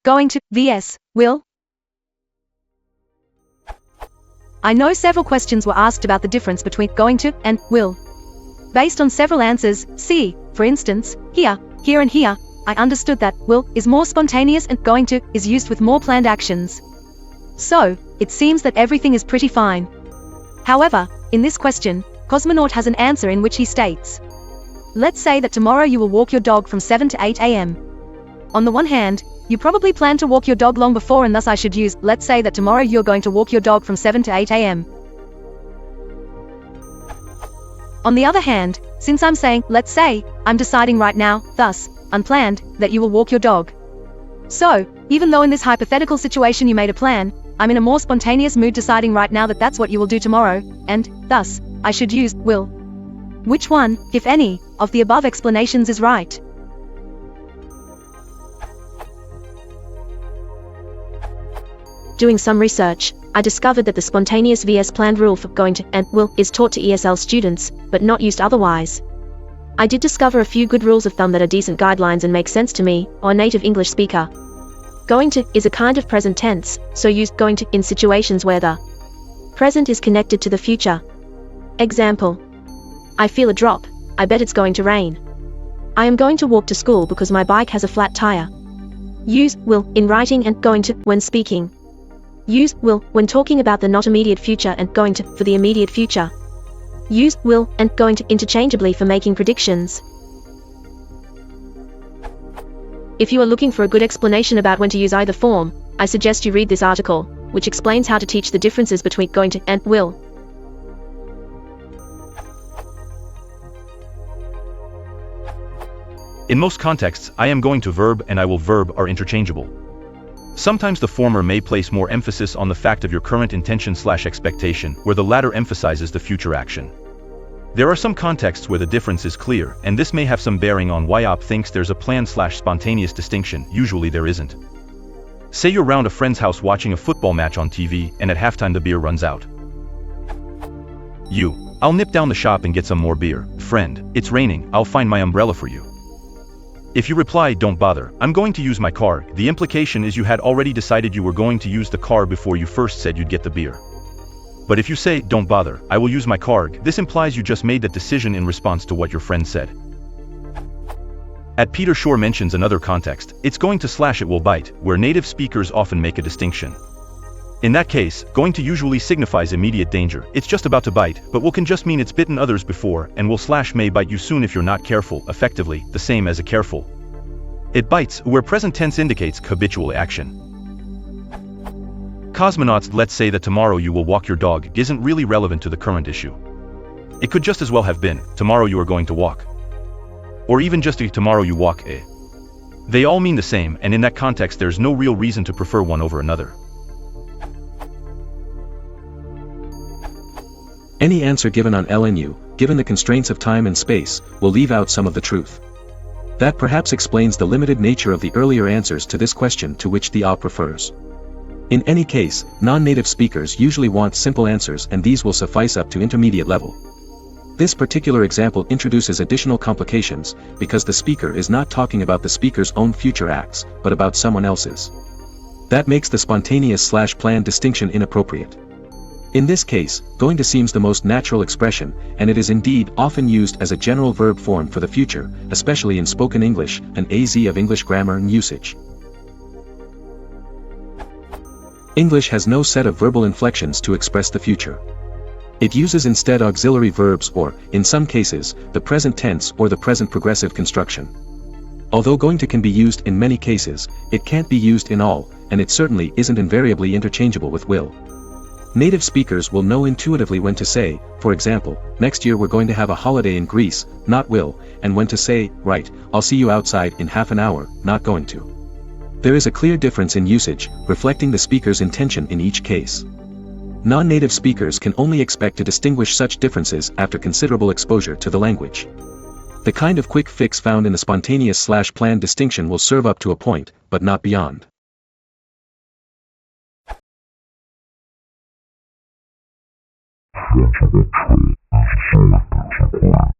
going to, vs. will? I know several questions were asked about the difference between going to and will. Based on several answers, see, for instance, here and here, I understood that will is more spontaneous and going to is used with more planned actions. So, it seems that everything is pretty fine. However, in this question, Cosmonaut has an answer in which he states, let's say that tomorrow you will walk your dog from 7 to 8 a.m. On the one hand, you probably plan to walk your dog long before, and thus I should use, let's say that tomorrow you're going to walk your dog from 7 to 8 a.m. On the other hand, since I'm saying, let's say, I'm deciding right now, thus, unplanned, that you will walk your dog. So, even though in this hypothetical situation you made a plan, I'm in a more spontaneous mood deciding right now that that's what you will do tomorrow, and, thus, I should use, will. Which one, if any, of the above explanations is right? Doing some research, I discovered that the spontaneous vs planned rule for going to and will is taught to ESL students, but not used otherwise. I did discover a few good rules of thumb that are decent guidelines and make sense to me, or a native English speaker. Going to is a kind of present tense, so use going to in situations where the present is connected to the future. Example: I feel a drop, I bet it's going to rain. I am going to walk to school because my bike has a flat tire. Use will in writing and going to when speaking. Use will when talking about the not immediate future and going to for the immediate future. Use will and going to interchangeably for making predictions. If you are looking for a good explanation about when to use either form, I suggest you read this article, which explains how to teach the differences between going to and will. In most contexts, I am going to verb and I will verb are interchangeable. Sometimes the former may place more emphasis on the fact of your current intention/expectation, where the latter emphasizes the future action. There are some contexts where the difference is clear, and this may have some bearing on why OP thinks there's a planned/spontaneous distinction. Usually there isn't. Say you're round a friend's house watching a football match on TV, and at halftime the beer runs out. I'll nip down the shop and get some more beer. Friend, it's raining, I'll find my umbrella for you. If you reply, don't bother, I'm going to use my car, the implication is you had already decided you were going to use the car before you first said you'd get the beer. But if you say, don't bother, I will use my car, this implies you just made that decision in response to what your friend said. Peter Shore mentions another context, it's going to / it will bite, where native speakers often make a distinction. In that case, going to usually signifies immediate danger, it's just about to bite, but will can just mean it's bitten others before, and will / may bite you soon if you're not careful, effectively, the same as a careful. It bites, where present tense indicates habitual action. Cosmonauts, let's say that tomorrow you will walk your dog, isn't really relevant to the current issue. It could just as well have been, tomorrow you are going to walk. Or even just tomorrow you walk. They all mean the same, and in that context there's no real reason to prefer one over another. Any answer given on LNU, given the constraints of time and space, will leave out some of the truth. That perhaps explains the limited nature of the earlier answers to this question to which the OP refers. In any case, non-native speakers usually want simple answers, and these will suffice up to intermediate level. This particular example introduces additional complications, because the speaker is not talking about the speaker's own future acts, but about someone else's. That makes the spontaneous/planned distinction inappropriate. In this case, going to seems the most natural expression, and it is indeed often used as a general verb form for the future, especially in spoken English, an AZ of English grammar and usage. English has no set of verbal inflections to express the future. It uses instead auxiliary verbs or, in some cases, the present tense or the present progressive construction. Although going to can be used in many cases, it can't be used in all, and it certainly isn't invariably interchangeable with will. Native speakers will know intuitively when to say, for example, next year we're going to have a holiday in Greece, not will, and when to say, right, I'll see you outside in half an hour, not going to. There is a clear difference in usage, reflecting the speaker's intention in each case. Non-native speakers can only expect to distinguish such differences after considerable exposure to the language. The kind of quick fix found in the spontaneous/planned distinction will serve up to a point, but not beyond. Scientific trait is so important.